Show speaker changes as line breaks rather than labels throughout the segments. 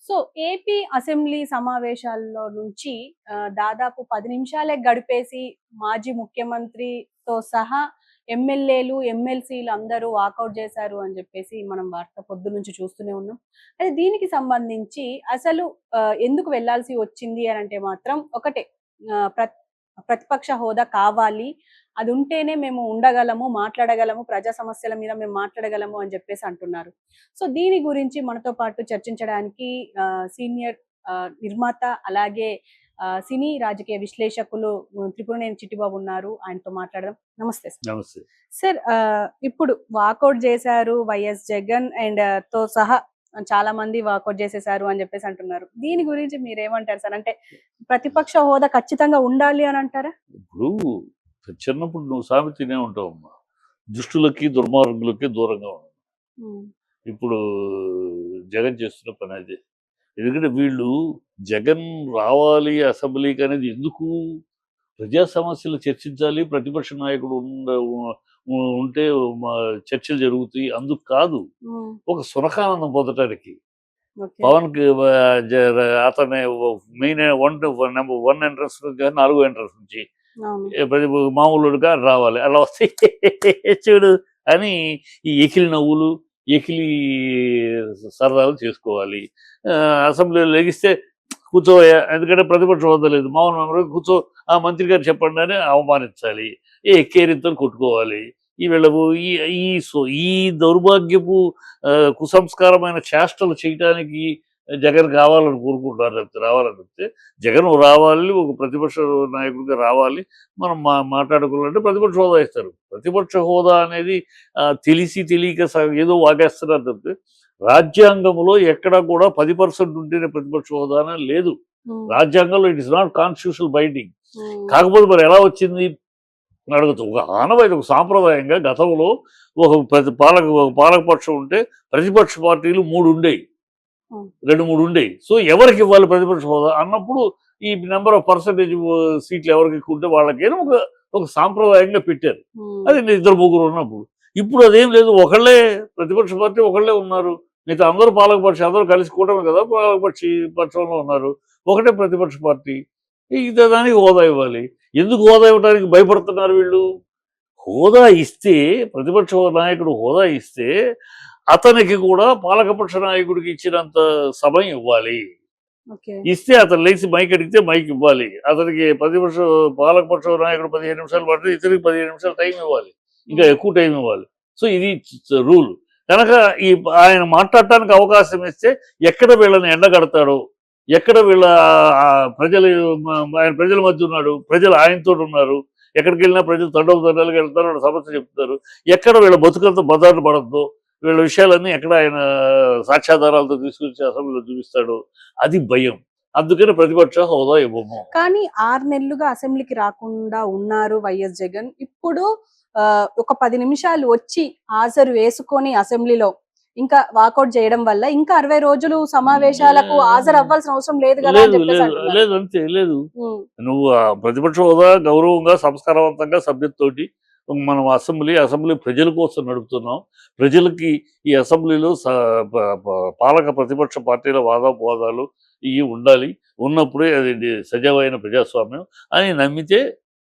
So, AP assembly సమావేశాల్లో నుంచి దాదాపు 10 నిమిషాలే గడిపేసి మాజీ ముఖ్యమంత్రితో సహా ఎమ్మెల్యేలు, ఎమ్మెల్సీలు అందరూ వాకౌట్ చేశారు అని జెప్పేసి మనం వార్త పొద్దున్నుంచి చూస్తూనే ఉన్నాం. అయితే దీనికి సంబంధించి అసలు ఎందుకు వెళ్ళాల్సి వచ్చింది అనంటే మాత్రం ఒకటే ఆహ్, ప్రత్ ప్రతిపక్ష హోదా కావాలి. అదుంటేనే మేము ఉండగలము, మాట్లాడగలము, ప్రజా సమస్యల మీద మేము మాట్లాడగలము అని జెప్పేసి అంటున్నారు. సో, దీని గురించి మనతో పాటు చర్చించడానికి సీనియర్ నిర్మాత అలాగే సినీ రాజకీయ విశ్లేషకులు త్రిపురనేని చిట్టిబాబు ఉన్నారు. ఆయనతో మాట్లాడదాం. నమస్తే సార్.
నమస్తే.
సార్ ఇప్పుడు వాకౌట్ చేశారు వైఎస్ జగన్ అండ్ తో సహా చాలా మంది వాకౌట్ చేసేసారు అని చెప్పేసి అంటున్నారు. దీని గురించి మీరేమంటారు సార్? అంటే ప్రతిపక్ష హోదా ఖచ్చితంగా ఉండాలి అని అంటారా?
ఇప్పుడు చిన్నప్పుడు నువ్వు సామెతనే ఉంటావమ్మా, దుష్టులకి దుర్మార్గులకి దూరంగా ఉన్నావు. ఇప్పుడు జగన్ చేస్తున్న పని అదే. ఎందుకంటే వీళ్ళు జగన్ రావాలి అసెంబ్లీకి అనేది ఎందుకు? ప్రజా సమస్యలు చర్చించాలి, ప్రతిపక్ష నాయకుడు ఉంటే చర్చలు జరుగుతాయి, అందుకు కాదు. ఒక సునకానందం పొందటానికి. పవన్ కి అతని మెయిన్ నెంబర్ 1 ఎంట్రన్స్ 4 ఎంట్రన్స్ నుంచి ప్రతి మామూలుగా రావాలి, అలా వస్తే చూడు అని ఈ ఎకిలి నవ్వులు, ఎకిలి సరదాలు చేసుకోవాలి. అసెంబ్లీలో లెగిస్తే కూర్చోయా, ఎందుకంటే ప్రతిపక్ష హోదా లేదు, మామూలు మెంబర్ కూర్చో, ఆ మంత్రి గారు చెప్పండి అని అవమానించాలి, కేరింతలు కొట్టుకోవాలి. ఈ వీళ్ళకు ఈ దౌర్భాగ్యపు కుసంస్కారమైన చేష్టలు చేయటానికి జగన్ కావాలని కోరుకుంటారు తప్పితే, రావాలని చెప్తే జగన్ రావాలి, ఒక ప్రతిపక్ష నాయకుడిగా రావాలి, మనం మాట్లాడుకోవాలంటే ప్రతిపక్ష హోదా ఇస్తారు. ప్రతిపక్ష హోదా అనేది తెలిసి తెలియక ఏదో వాగేస్తున్నారు తప్పితే రాజ్యాంగంలో ఎక్కడ కూడా 10% ఉంటేనే ప్రతిపక్ష హోదా లేదు. రాజ్యాంగంలో it is not constitutional binding. కాకపోతే మరి ఎలా వచ్చింది అడుగుతూ, ఒక ఆనవాయితీ, ఒక సాంప్రదాయంగా గతంలో ఒక పాలకపక్షం ఉంటే ప్రతిపక్ష పార్టీలు 3 ఉండేవి, 2-3 ఉండేవి. సో ఎవరికి ఇవ్వాలి ప్రతిపక్ష హోదా అన్నప్పుడు ఈ నెంబర్ ఆఫ్ పర్సంటేజ్ సీట్లు ఎవరికి ఎక్కువ ఉంటే వాళ్ళకైనా ఒక సాంప్రదాయంగా పెట్టారు. అది 2-3 ఉన్నప్పుడు. ఇప్పుడు అదేం లేదు, ఒకళ్ళే ప్రతిపక్ష పార్టీ, ఒకళ్ళే ఉన్నారు. మిగతా అందరూ పాలకపక్షి, అందరూ కలిసి కూటమి కదా పక్షంలో ఉన్నారు, ఒకటే ప్రతిపక్ష పార్టీ. దానికి హోదా ఇవ్వాలి. ఎందుకు హోదా ఇవ్వడానికి భయపడుతున్నారు వీళ్ళు? హోదా ఇస్తే, ప్రతిపక్ష నాయకుడు హోదా ఇస్తే అతనికి కూడా పాలకపక్ష నాయకుడికి ఇచ్చినంత సమయం ఇవ్వాలి. ఇస్తే అతను లేచి మైక్ అడిగితే మైక్ ఇవ్వాలి. అతనికి పాలకపక్ష నాయకుడు 15 నిమిషాలు పడితే ఇతనికి 15 నిమిషాలు టైం ఇవ్వాలి, ఇంకా ఎక్కువ టైం ఇవ్వాలి. సో ఇది రూల్. కనుక ఆయన మాట్లాడటానికి అవకాశం ఇస్తే ఎక్కడ వీళ్ళని ఎండగడతాడో, ఎక్కడ వీళ్ళ ఆయన ప్రజల మధ్య ఉన్నాడు, ప్రజలు ఆయనతో ఉన్నారు, ఎక్కడికి వెళ్ళినా ప్రజలు తండోపతండాలుగా వెళ్తారు, వాళ్ళ సమస్య చెప్తారు, ఎక్కడ వీళ్ళ బతుకంతా బజార్లు పడద్దు, వీళ్ళ విషయాలన్నీ ఎక్కడ ఆయన సాక్ష్యాధారాలతో తీసుకొచ్చి అసెంబ్లీలో చూపిస్తాడు, అది భయం. అందుకని ప్రతిపక్ష హోదా ఇవ్వము.
కానీ 6 నెలలుగా అసెంబ్లీకి రాకుండా ఉన్నారు వైఎస్ జగన్. ఇప్పుడు ఒక 10 నిమిషాలు వచ్చి హాజరు వేసుకొని అసెంబ్లీలో ఇంకా వాకౌట్ చేయడం వల్ల ఇంకా 60 రోజులు సమావేశాలకు హాజరు అవ్వాల్సిన అవసరం లేదు కదా?
లేదు, అంతే లేదు. నువ్వు ప్రతిపక్ష హోదా గౌరవంగా, సంస్కారవంతంగా, సభ్యతతోటి మనం అసెంబ్లీ ప్రజల కోసం నడుపుతున్నాం. ప్రజలకి ఈ అసెంబ్లీలో పాలక ప్రతిపక్ష పార్టీల వాదాపోదాలు ఇవి ఉండాలి. ఉన్నప్పుడే అది సజావైన ప్రజాస్వామ్యం అని నమ్మితే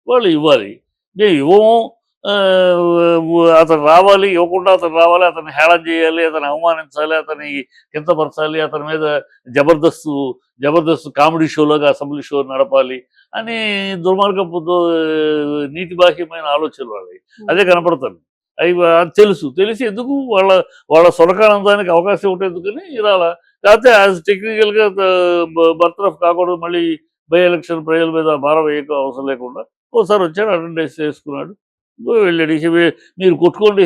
వాళ్ళు ఇవ్వాలి. మేము ఇవ్వము, అతను రావాలి, ఇవ్వకుండా అతను రావాలి, అతన్ని హేళన చేయాలి, అతను అవమానించాలి, అతని కించపరచాలి, అతని మీద జబర్దస్త్ కామెడీ షోలాగా అసెంబ్లీ షో నడపాలి అని దుర్మార్గపు నీతి బాహ్యమైన ఆలోచనలు వాళ్ళవి. అదే కనపడతాను. అవి తెలిసి ఎందుకు వాళ్ళ సొలకానందానికి అవకాశం ఉంటే ఎందుకని రాలా. కాకపోతే యాజ్ టెక్నికల్గా బర్తరఫ్ కాకూడదు, మళ్ళీ బై ఎలక్షన్ ప్రజల మీద భారం వేయక అవసరం లేకుండా ఒకసారి వచ్చాడు, అటెండెన్స్ చేసుకున్నాడు, వెళ్ళాడు. మీరు కొట్టుకోండి,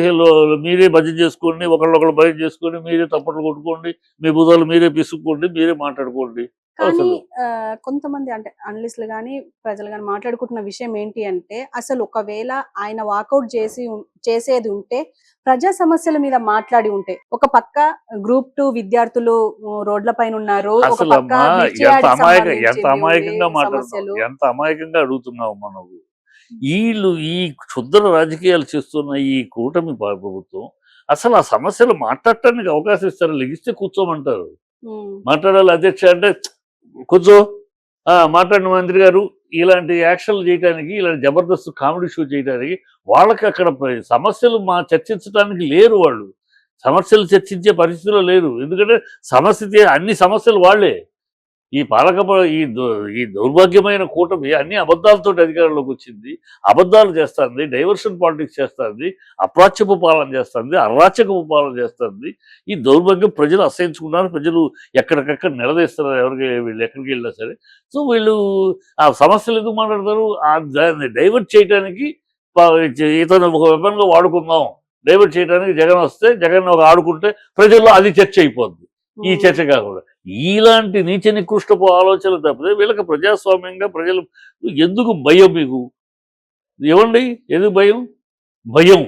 మీరే భజన చేసుకోండి, ఒకళ్ళొకళ్ళు భజన చేసుకోండి, మీరే తప్పట్లు కొట్టుకోండి, మీ బుధాలు మీరే పిసుక్కోండి, మీరే మాట్లాడుకోండి.
కానీ కొంతమంది అంటే అనలిస్టులు కానీ ప్రజలు కానీ మాట్లాడుకుంటున్న విషయం ఏంటి అంటే, అసలు ఒకవేళ ఆయన వాకౌట్ చేసేది ఉంటే ప్రజా సమస్యల మీద మాట్లాడి ఉంటే, ఒక పక్క గ్రూప్ 2 విద్యార్థులు రోడ్ల పైన ఉన్నారు,
ఎంత అమాయకంగా అడుగుతున్నావు మనకు. వీళ్ళు ఈ క్షుద్ర రాజకీయాలు చేస్తున్న ఈ కూటమి ప్రభుత్వం అసలు ఆ సమస్యలు మాట్లాడటానికి అవకాశం ఇస్తారు, లెగిస్తే కూర్చోమంటారు. మాట్లాడాలి అధ్యక్ష అంటే కొంచెం మాట్లాడిన మంత్రి గారు ఇలాంటి యాక్షన్లు చేయడానికి, ఇలాంటి జబర్దస్త్ కామెడీ షో చేయడానికి వాళ్ళకి అక్కడ సమస్యలు చర్చించడానికి లేరు. వాళ్ళు సమస్యలు చర్చించే పరిస్థితిలో లేరు. ఎందుకంటే అన్ని సమస్యలు వాళ్ళే. ఈ ఈ దౌర్భాగ్యమైన కూటమి అన్ని అబద్ధాలతో అధికారంలోకి వచ్చింది. అబద్ధాలు చేస్తుంది, డైవర్షన్ పాలిటిక్స్ చేస్తుంది, అప్రాచ్యపు పాలన చేస్తుంది, అరాచకపు పాలన చేస్తుంది. ఈ దౌర్భాగ్యం ప్రజలు అసహించుకున్నారు. ప్రజలు ఎక్కడికక్కడ నిలదీస్తున్నారు వీళ్ళు ఎక్కడికి వెళ్ళినా సరే. సో వీళ్ళు ఆ సమస్యలు ఎందుకు మాట్లాడతారు? దాన్ని డైవర్ట్ చేయడానికి ఇతను ఒక వెపన్గా వాడుకుందాం, డైవర్ట్ చేయడానికి జగన్ వస్తే, జగన్ ఒక ఆడుకుంటే ప్రజల్లో అది చర్చ అయిపోద్ది. ఈ చర్చ కాకుండా ఇలాంటి నీచ నికృష్టపు ఆలోచనలు తప్పితే వీళ్ళకి ప్రజాస్వామ్యంగా ప్రజలు ఎందుకు భయం? మీకు ఇవ్వండి, ఎందుకు భయం? భయం.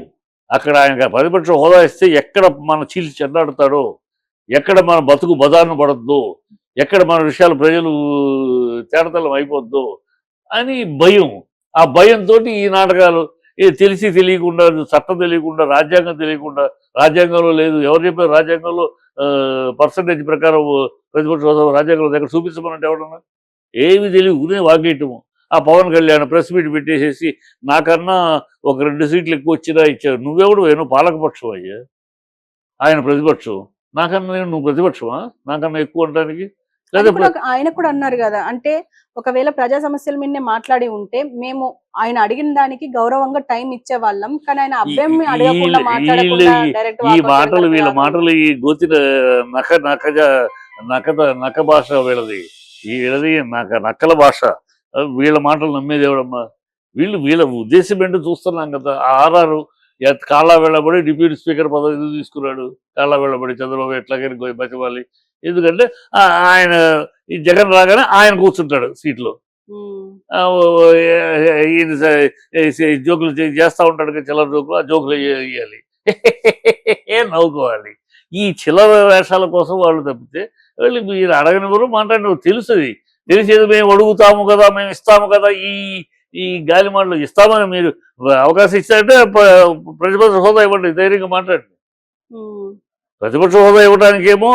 అక్కడ ఆయన ప్రతిపక్ష హోదా ఇస్తే ఎక్కడ మన చీల్చి చెడ్డాడుతాడో, ఎక్కడ మన బతుకు బదాన్ని పడద్దో, ఎక్కడ మన విషయాలు ప్రజలు తేడతలం అయిపోద్దో అని భయం. ఆ భయంతో ఈ నాటకాలు తెలిసి తెలియకుండా, చట్టం తెలియకుండా, రాజ్యాంగం తెలియకుండా, రాజ్యాంగంలో లేదు ఎవరు చెప్పారు రాజ్యాంగంలో పర్సంటేజ్ ప్రకారం ప్రతిపక్ష హోదా రాజ్యాంగంలో దగ్గర చూపించమనంటే ఎవడన్నా? ఏమి తెలియకునే వాగేయటము. ఆ పవన్ కళ్యాణ్ ప్రెస్ మీట్ పెట్టేసేసి నాకన్నా ఒక 2 సీట్లు ఎక్కువ వచ్చినా ఇచ్చారు. నువ్వెవడు? నువ్వు పాలకపక్షం అయ్యా, ఆయన ప్రతిపక్షం. నాకన్నా నువ్వు ప్రతిపక్షమా? నాకన్నా ఎక్కువ అనడానికి?
ఆయన కూడా అన్నారు కదా, అంటే ఒకవేళ ప్రజా సమస్యల మీదనే మాట్లాడి ఉంటే మేము ఆయన అడిగిన దానికి గౌరవంగా టైం ఇచ్చే వాళ్ళం, కానీ ఆయన అభ్యం అడగకుండా మాట్లాడకుండా డైరెక్ట్
ఈ మాటలు, వీళ్ళ మాటలు, ఈ గోతిన నక్క భాష వీళ్ళది, వీళ్ళది నక్కల భాష. వీళ్ళ మాటలు నమ్మేది ఎవడమ్మా? వీళ్ళ ఉద్దేశం ఏంటో చూస్తున్నాం కదా. ఆర్ఆర్ కాళ్ళ వెళ్ళబడి డిప్యూటీ స్పీకర్ పదవి ఎందుకు తీసుకున్నాడు? కాళ్ళ వెళ్ళబడి చంద్రబాబు ఎట్లాగైనా బతివాలి. ఎందుకంటే ఆయన ఈ జగన్ రాగానే ఆయన కూర్చుంటాడు సీట్లో, జోకులు చేస్తూ ఉంటాడు కదా, చిల్లర జోకులు. ఆ జోకులు వేయాలి, నవ్వుకోవాలి. ఈ చిల్లర వేషాల కోసం వాళ్ళు తప్పితే వాళ్ళు మీరు అడగనివ్వరు, మాట్లాడినవారు. తెలుస్తుంది, తెలిసేది మేము అడుగుతాము కదా, మేము ఇస్తాము కదా. ఈ గాలి మాటలు ఇస్తామని మీరు అవకాశం ఇస్తారంటే ప్రతిపక్ష హోదా ఇవ్వండి, ధైర్యంగా మాట్లాడండి. ప్రతిపక్ష హోదా ఇవ్వడానికేమో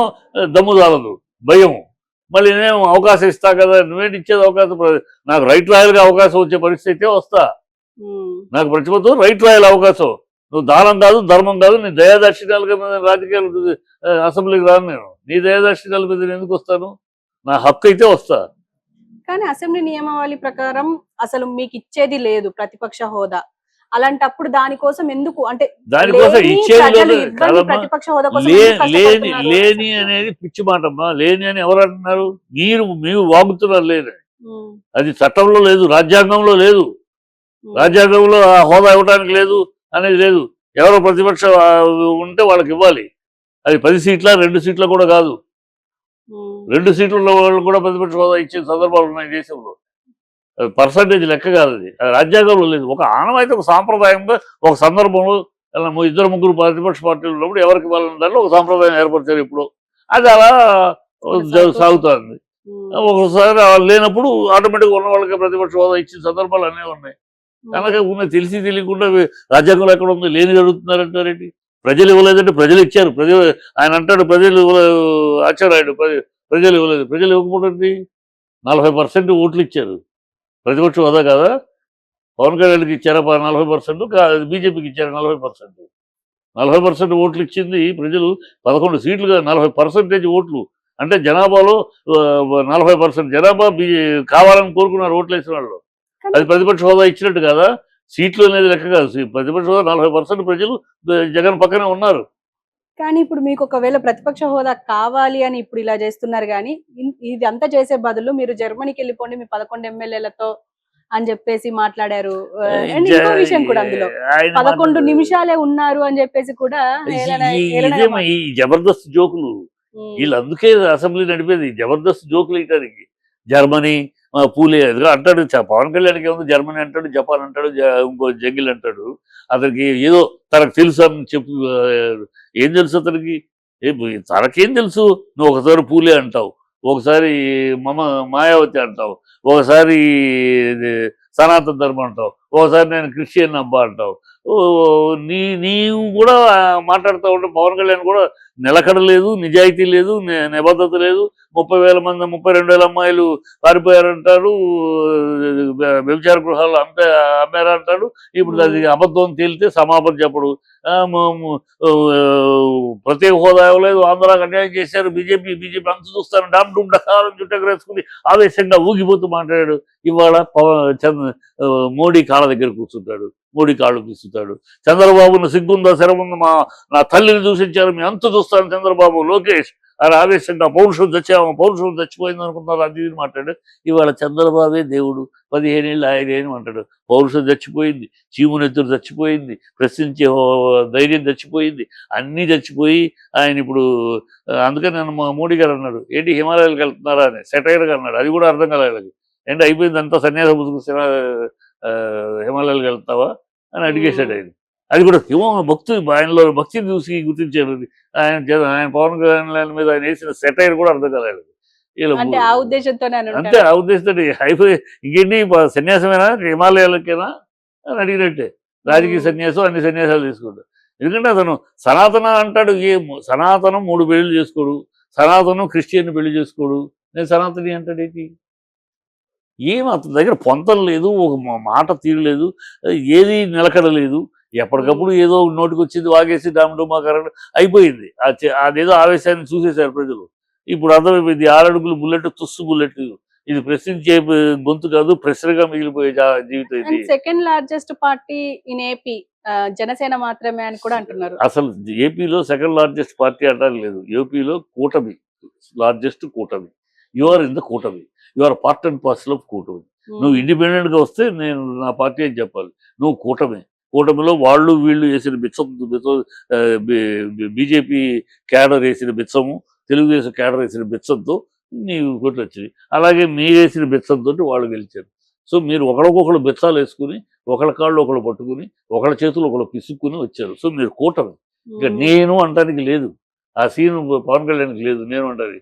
దమ్ము చాలదు, భయం. మళ్ళీ నేను అవకాశం ఇస్తా కదా, నువ్వేంటి ఇచ్చేది అవకాశం? నాకు రైట్ రాయల్గా అవకాశం వచ్చే పరిస్థితి వస్తా. నాకు ప్రతిపక్షం రైట్ రాయల్ అవకాశం. నువ్వు దానం కాదు, ధర్మం కాదు, నీ దయాదర్శనాలుగా మీద రాజకీయాలు అసెంబ్లీకి రాను. నేను నీ దయాదర్శనాల మీద నేను ఎందుకు వస్తాను? నా హక్కు అయితే వస్తా.
కానీ అసెంబ్లీ నియమావళి ప్రకారం అసలు మీకు ఇచ్చేది లేదు ప్రతిపక్ష హోదా. అలాంటప్పుడు దానికోసం ఎందుకు, అంటే
దానికోసం ఇచ్చేది
ప్రతిపక్ష హోదా
లేని అనేది పిచ్చి మాటమ్మా. లేని అని ఎవరు అంటున్నారు? మీరు వాగుతున్నారు. లేని అది చట్టంలో లేదు, రాజ్యాంగంలో లేదు. రాజ్యాంగంలో ఆ హోదా ఇవ్వడానికి లేదు అనేది లేదు. ఎవరో ప్రతిపక్ష ఉంటే వాళ్ళకి ఇవ్వాలి. అది 10 సీట్ల 2 సీట్ల కూడా కాదు. 2 సీట్లు ఉన్న వాళ్ళు కూడా ప్రతిపక్ష హోదా ఇచ్చే సందర్భాలు ఉన్నాయి దేశంలో. పర్సంటేజ్ లెక్క కాదు, అది రాజ్యాంగంలో లేదు. ఒక ఆనవాయితీ, ఒక సాంప్రదాయంగా ఒక సందర్భంలో 2-3 ప్రతిపక్ష పార్టీలు ఉన్నప్పుడు ఎవరికి వాళ్ళని దాంట్లో ఒక సాంప్రదాయం ఏర్పరిచారు. ఇప్పుడు అది అలా సాగుతుంది. ఒకసారి లేనప్పుడు ఆటోమేటిక్గా ఉన్న వాళ్ళకి ప్రతిపక్ష హోదా ఇచ్చిన సందర్భాలు అన్నీ ఉన్నాయి. కనుక తెలిసి తెలియకుండా రాజ్యాంగంలో ఎక్కడ ఉంది లేని జరుగుతున్నారంటారేంటి? ప్రజలు ఇవ్వలేదంటే ప్రజలు ఇచ్చారు. ఆయన అంటాడు ప్రజలు ఆచారు, ఆయన ప్రజలు ఇవ్వలేదు. ప్రజలు ఇవ్వకపోతే 40% ఓట్లు ఇచ్చారు. ప్రతిపక్ష హోదా కదా, పవన్ కళ్యాణ్కి ఇచ్చారా 40%, బీజేపీకి ఇచ్చారా 40%. 40% ఓట్లు ఇచ్చింది ప్రజలు, 11 సీట్లు కాదు, 40% ఓట్లు. అంటే జనాభాలో 40% జనాభా కావాలని కోరుకున్నారు ఓట్లు వేసిన వాళ్ళు. అది ప్రతిపక్ష హోదా ఇచ్చినట్టు కదా. సీట్లు అనేది లెక్క కాదు. ప్రతిపక్ష హోదా 40% ప్రజలు జగన్ పక్కనే ఉన్నారు.
కానీ ఇప్పుడు మీకు ఒకవేళ ప్రతిపక్ష హోదా కావాలి అని ఇప్పుడు ఇలా చేస్తున్నారు, కానీ ఇది అంతా చేసే బదులు మీరు జర్మనీకి వెళ్ళిపోండి మీ 11 ఎమ్మెల్యేలతో అని చెప్పేసి మాట్లాడారు. ఇంకో విషయం కూడా, అందులో 11 నిమిషాలే ఉన్నారు అని చెప్పేసి కూడా
ఈ జబర్దస్త్ జోకులు. వీళ్ళు అందుకే అసెంబ్లీ నడిపేది జబర్దస్త్ జోకులు వేయడానికి. జర్మనీ, పూలే ఎదురు అంటాడు. పవన్ కళ్యాణ్కి ఏముంది, జర్మనీ అంటాడు, జపాన్ అంటాడు, ఇంకో జంగిల్ అంటాడు. అతనికి ఏదో తనకు తెలుసు అని చెప్పు. ఏం తెలుసు అతనికి? తనకేం తెలుసు? నువ్వు ఒకసారి పూలే అంటావు, ఒకసారి మాయావతి అంటావు, ఒకసారి సనాతన ధర్మం అంటావు, ఒకసారి నేను క్రిస్టియన్ అబ్బా అంటావు. నీవు కూడా మాట్లాడుతూ ఉంటే పవన్ కళ్యాణ్ కూడా నిలకడ లేదు, నిజాయితీ లేదు, నిబద్ధత లేదు. 30,000 మంది 32,000 అమ్మాయిలు పారిపోయారంటాడు, వ్యభిచార గృహాలు అమ్మారంటాడు. ఇప్పుడు అది అబద్ధం తేలితే సమాపణ చెప్పడు. ప్రత్యేక హోదా ఇవ్వలేదు, ఆంధ్రాకి అన్యాయం చేశారు, బీజేపీ అంత చూస్తాను డామ్ డూమ్ డకారం చుట్టెగరేసుకుని ఆవేశంగా ఊగిపోతూ మాట్లాడాడు. ఇవాళ మోడీ కాళ్ళ దగ్గర కూర్చుంటాడు, మోడీ కాళ్ళు తీస్తుంటాడు. చంద్రబాబును సిగ్గుందా శరముందా, నా తల్లిని దూషించారు, మీ అంత చూస్తాను చంద్రబాబు, లోకేష్ ఆయన ఆవేశంగా పౌరుషం చచ్చిపోయింది అనుకున్నారు, అది ఇది మాట్లాడు. ఇవాళ చంద్రబాబే దేవుడు, 15 ఏళ్ళు ఆయన అంటాడు. పౌరుషం చచ్చిపోయింది, చీమునెత్తురు చచ్చిపోయింది, ప్రశ్నించే ధైర్యం చచ్చిపోయింది, అన్నీ చచ్చిపోయి ఆయన ఇప్పుడు అందుకని నన్ను మోడీ గారు అన్నాడు, ఏంటి హిమాలయాలకు వెళ్తున్నారా అని సెటైర్గా అన్నాడు. అది కూడా అర్థం కాలేదు. ఏంటి అయిపోయింది అంతా సన్యాస పుస్తకం, హిమాలయాలకు వెళ్తావా అని అడిగేశాడు ఆయన. అది కూడా భక్తి, ఆయనలో భక్తిని చూసి గుర్తించారు. ఆయన పవన్ కళ్యాణ్ మీద ఆయన వేసిన సెటైర్ కూడా అర్థం కాలేదు.
అంటే ఆ ఉద్దేశంతోనే
అంతే, ఆ ఉద్దేశంతో అయిపోయి ఇంకేంటి సన్యాసమేనా హిమాలయాలకేనా అని అడిగినట్టే. రాజకీయ సన్యాసం, అన్ని సన్యాసాలు తీసుకుంటాడు. ఎందుకంటే అతను సనాతన అంటాడు. సనాతనం 3 పెళ్లి చేసుకోడు, సనాతనం క్రిస్టియన్ పెళ్లి చేసుకోడు, నేను సనాతని అంటాడు. ఏంటి అతని దగ్గర పొంతం లేదు, ఒక మాట తీరలేదు, ఏది నిలకడలేదు. ఎప్పటికప్పుడు ఏదో నోటికి వచ్చింది వాగేసి డామ్డుమాకరణ అయిపోయింది. అదేదో ఆవేశాన్ని చూసేశారు ప్రజలు. ఇప్పుడు అర్థమైపోయింది, 6 అడుగులు బుల్లెట్, తుస్సు బుల్లెట్, ఇది ప్రశ్నించే గొంతు కాదు, ప్రశ్నగా మిగిలిపోయే జీవితం ఇది.
Second largest party in AP Janasena మాత్రమే అని కూడా అంటున్నారు.
అసలు ఏపీలో సెకండ్ లార్జెస్ట్ పార్టీ అంటారు లేదు, ఏపీలో కూటమి లార్జెస్ట్ కూటమి. యు ఆర్ ఇన్ ద కూటమి, you are part and parcel of కూటమి. నువ్వు ఇండిపెండెంట్ గా వస్తే నేను నా పార్టీ అని చెప్పాలి. నువ్వు కూటమిలో వాళ్ళు వీళ్ళు వేసిన బిచ్చం, బీజేపీ క్యాడర్ వేసిన బిచ్చము, తెలుగుదేశం క్యాడర్ వేసిన బిచ్చంతో నీవు కోట్లు వచ్చింది. అలాగే మీరు వేసిన బిచ్చంతో వాళ్ళు గెలిచారు. సో మీరు ఒకరికొకరు బిచ్చాలు వేసుకుని, ఒకళ్ళ కాళ్ళు ఒకళ్ళు పట్టుకుని, ఒకళ్ళ చేతులు ఒకళ్ళు పిసుక్కుని వచ్చారు. సో మీరు కూటమి. ఇక నేను అంటానికి లేదు, ఆ సీన్ పవన్ కళ్యాణ్కి లేదు. నేను అంటాను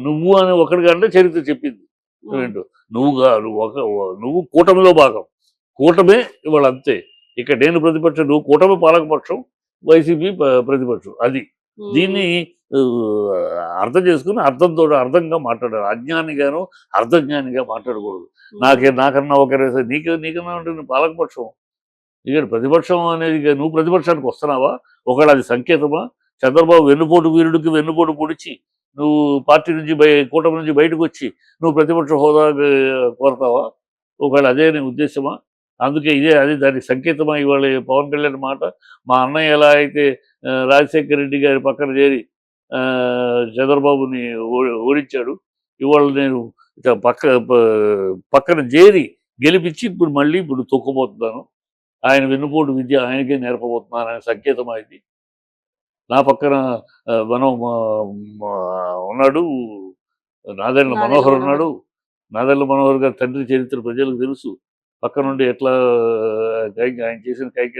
నువ్వు అని ఒకటిగా అంటే చరిత్ర చెప్పింది. నువ్వేంటో నువ్వు కూటమిలో భాగం, కూటమే ఇవాళ అంతే. ఇక నేను ప్రతిపక్షం, నువ్వు కూటమి పాలకపక్షం, వైసీపీ ప్రతిపక్షం. అది దీన్ని అర్థం చేసుకుని అర్థంగా మాట్లాడాలి. అజ్ఞానిగాను అర్ధజ్ఞానిగా మాట్లాడకూడదు. నాకన్నా ఒకరే నీకన్నా ఉంటుంది పాలకపక్షం, ఇక ప్రతిపక్షం అనేది. నువ్వు ప్రతిపక్షానికి వస్తున్నావా? ఒకవేళ అది సంకేతమా? చంద్రబాబు వెన్నుపోటు వీరుడికి వెన్నుపోటు పొడిచి నువ్వు పార్టీ నుంచి కూటమి నుంచి బయటకు వచ్చి నువ్వు ప్రతిపక్ష హోదా కోరతావా? ఒకవేళ అదే నీ ఉద్దేశమా? అందుకే అది దానికి సంకేతమా ఇవాళ పవన్ కళ్యాణ్ మాట? మా అన్నయ్య ఎలా అయితే రాజశేఖర రెడ్డి గారి పక్కన చేరి చంద్రబాబుని ఓడించాడు, ఇవాళ నేను పక్కన చేరి గెలిపించి ఇప్పుడు తొక్కుపోతున్నాను, ఆయన వెన్నుపోటు విద్య ఆయనకే నేర్పబోతున్నాను అనే సంకేతం ఇది. నా పక్కన ఉన్నాడు నాదెళ్ల మనోహర్ ఉన్నాడు. నాదెళ్ల మనోహర్ గారి తండ్రి చరిత్ర ప్రజలకు తెలుసు. పక్క నుండి ఎట్లా ఆయన చేసిన